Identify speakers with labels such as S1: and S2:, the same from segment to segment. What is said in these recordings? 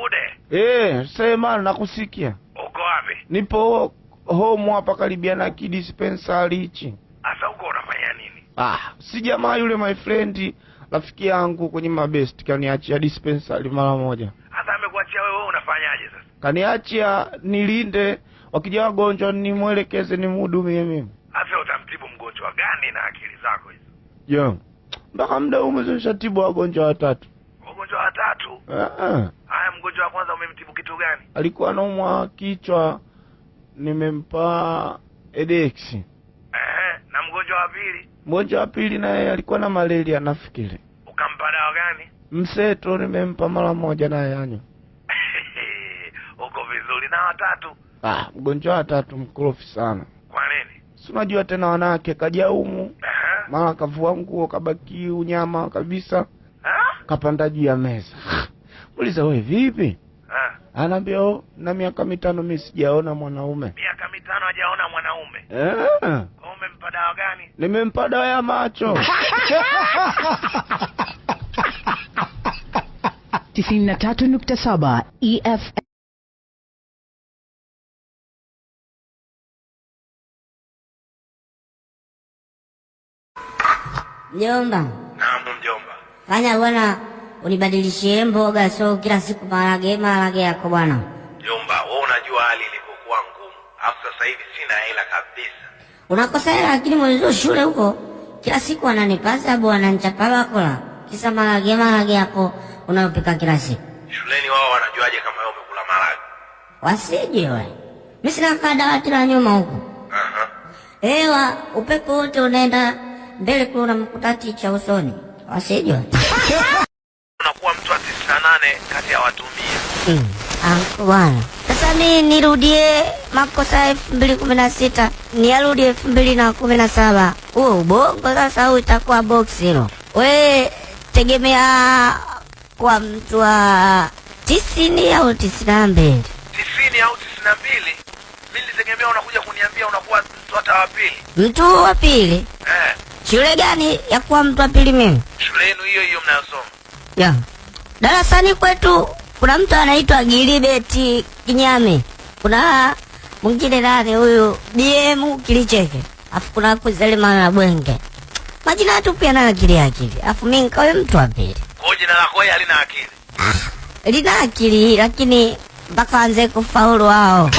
S1: Bude.
S2: Sema nakusikia.
S1: Uko wapi?
S2: Nipo home hapa karibia na kidispensary hichi.
S1: Asa uko unafanya nini?
S2: Si jamaa yule my friend, rafiki yangu kwenye mabest kaniachia dispensary mara moja.
S1: Asa amekuachia wewe unafanyaje sasa?
S2: Kaniachia nilinde wakija wagonjwa nimwelekeze nimhudumie mimi.
S1: Asa utamtibu mgonjwa gani na akili zako hizo?
S2: Yo. Mpaka muda umeshatibu wagonjwa 3.
S1: Wagonjwa 3? Haya, mgonjwa wa kwanza umemtibu kitu gani?
S2: Alikuwa anaumwa kichwa, nimempa Edex.
S1: Na mgonjwa wa pili?
S2: Mgonjwa wa pili naye alikuwa na malaria nafikiri.
S1: Ukampa dawa gani?
S2: Mseto nimempa mara moja naye anywa.
S1: Uko vizuri. Na wa 3?
S2: Mgonjwa wa 3 mkorofi sana.
S1: Kwa nini?
S2: Si unajua tena wanawake kaja humu. Mara kavua nguo kabaki unyama kabisa. Kapanda juu ya meza. Muuliza wewe vipi? Anaambia na miaka 5 mimi sijaona mwanaume.
S1: Miaka 5 hajaona mwanaume? Umempa dawa gani?
S2: Nimempa dawa ya macho.
S3: 93.7 EFM.
S4: Mjomba.
S1: Naam mjomba.
S4: Fanya bwana unibadilishie mboga so kila siku maharage yako bwana.
S1: Mjomba, wewe unajua hali ilivyokuwa ngumu. Hapo sasa hivi sina hela kabisa.
S4: Unakosa hela lakini mwanzo shule huko kila siku ananipasa bwana ananichapa bakula. Kisa maharage yako unayopika kila siku.
S1: Shuleni wao wanajuaje kama wewe umekula maharage?
S4: Wasije wewe. Mimi sina dawati la nyuma huko. Ewa upepo wote unaenda mbele kule unamkuta ticha usoni. Wasije.
S1: Unakuwa mtu wa 98 kati ya watu 100.
S4: Bwana. Sasa mimi nirudie makosa 2016, nirudie 2017. Ubongo sasa utakuwa box hilo. We tegemea kwa mtu wa 90 au 92.
S1: 90 au 92? Mimi nitegemea unakuja kuniambia unakuwa mtu hata wa pili.
S4: Mtu wa pili? Shule gani ya kuwa mtu wa pili mimi?
S1: Shule yenu hiyo mnayosoma.
S4: Darasani kwetu kuna mtu anaitwa Gilibeti Kinyame. Kuna mwingine nani huyu BM Kilicheke. Afu kuna Kuzalima na Bwenge. Majina yetu pia na akili. Afu mimi nikawe mtu wa pili.
S1: Kwa jina lako halina akili?
S4: Lina akili lakini mpaka anze kufaulu wao.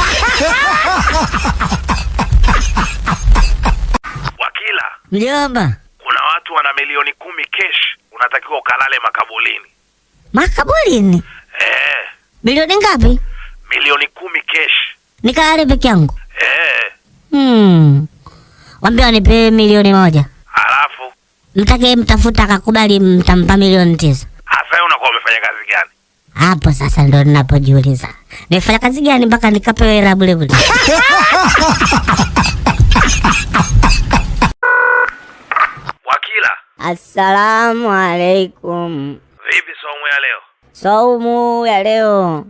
S1: Wakila.
S4: Mjomba.
S1: Kuna watu wana milioni 10 cash. Unatakiwa ukalale makaburini.
S4: Makaburini?
S5: Milioni ngapi?
S1: Milioni 10 cash.
S5: Nikalale peke yangu? Wambia wanipe milioni 1.
S1: Halafu
S5: mtake mtafuta akakubali mtampa milioni 9.
S1: Hasa unakuwa umefanya kazi gani?
S5: Hapo sasa ndo ninapojiuliza. Nimefanya kazi gani mpaka nikapewe hela bure bure?
S1: Wakila.
S4: Assalamu alaikum.
S1: Vipi saumu ya leo?
S4: Saumu ya leo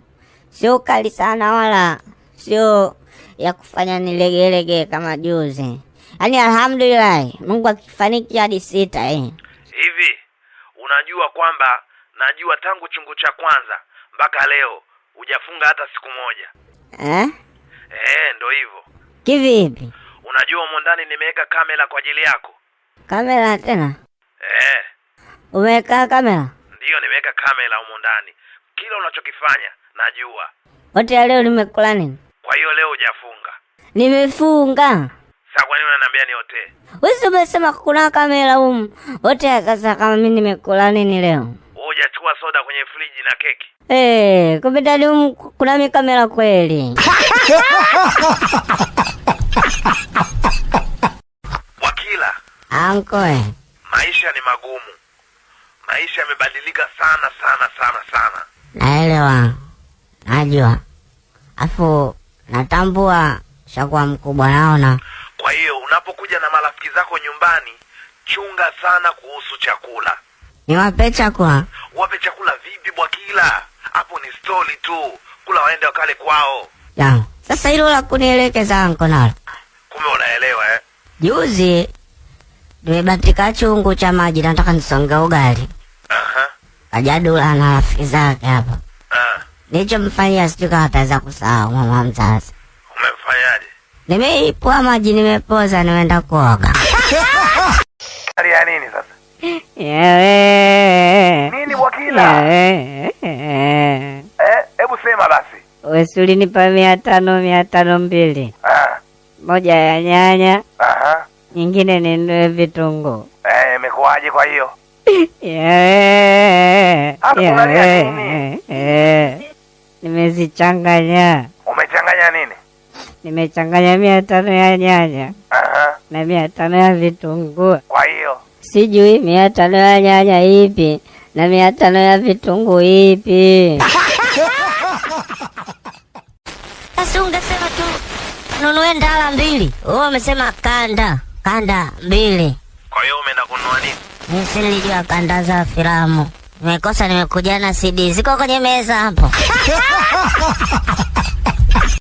S4: sio kali sana wala sio ya kufanya nilegelege kama juzi. Yaani alhamdulillah Mungu akifariki hadi 6
S1: Hivi unajua kwamba najua tangu chungu cha kwanza mpaka leo hujafunga hata siku moja. Ndo hivyo.
S4: Kivipi?
S1: Unajua humo ndani nimeweka kamera kwa ajili yako.
S4: Kamera tena?
S5: Umeweka kamera?
S1: Ndio nimeweka kamera humo ndani. Kila unachokifanya najua.
S5: Wote leo nimekula nini?
S1: Kwa hiyo leo hujafunga.
S5: Nimefunga.
S1: Sasa kwa nini unaniambia niote?
S5: Wewe umesema kuna kamera huko. Wote sasa kama mimi nimekula nini leo?
S1: Hujachukua soda kwenye friji na keki?
S5: Kumbe ndani kuna kamera kweli.
S1: Wakila.
S5: Ankoe.
S1: Maisha ni magumu. Maisha yamebadilika sana.
S5: Naelewa. Najua. Afu natambua shakuwa mkubwa naona.
S1: Kwa hiyo unapokuja na marafiki zako nyumbani, chunga sana kuhusu chakula.
S5: Niwape chakula?
S1: Wape chakula vipi Bwakila? Hapo ni story tu. Kula waende wakale kwao.
S5: Sasa hilo la kunielekeza anko nalo.
S1: Kumbe unaelewa
S5: Juzi nimebatika chungu cha maji nataka nisonge ugali. Ajadula na rafiki zake hapa.
S4: Nilichomfanyia sijui kama ataweza kusahau mama mzazi.
S1: Umemfanyaje?
S4: Nimeipua maji, nimepoza, nimeenda kuoga.
S1: Hali ya nini sasa? Nini wakila? Hebu sema basi.
S5: Wewe nipa 500 moja ya nyanya. Nyingine ninunue vitunguu.
S1: Imekuaje kwa hiyo?
S5: Nimezichanganya.
S1: Umechanganya nini?
S5: Nimechanganya 500 ya nyanya na 500 ya vitunguu.
S1: Kwa hiyo
S5: sijui 500 ya nyanya ipi na 500 ya vitunguu ipi.
S4: Sasa ungesema tu nunue ndala 2. Wewe umesema kanda 2.
S1: Kwa hiyo umeenda kununua nini?
S4: Mimi nilijua kanda za filamu. Nimekosa, nimekuja na CD ziko kwenye meza hapo.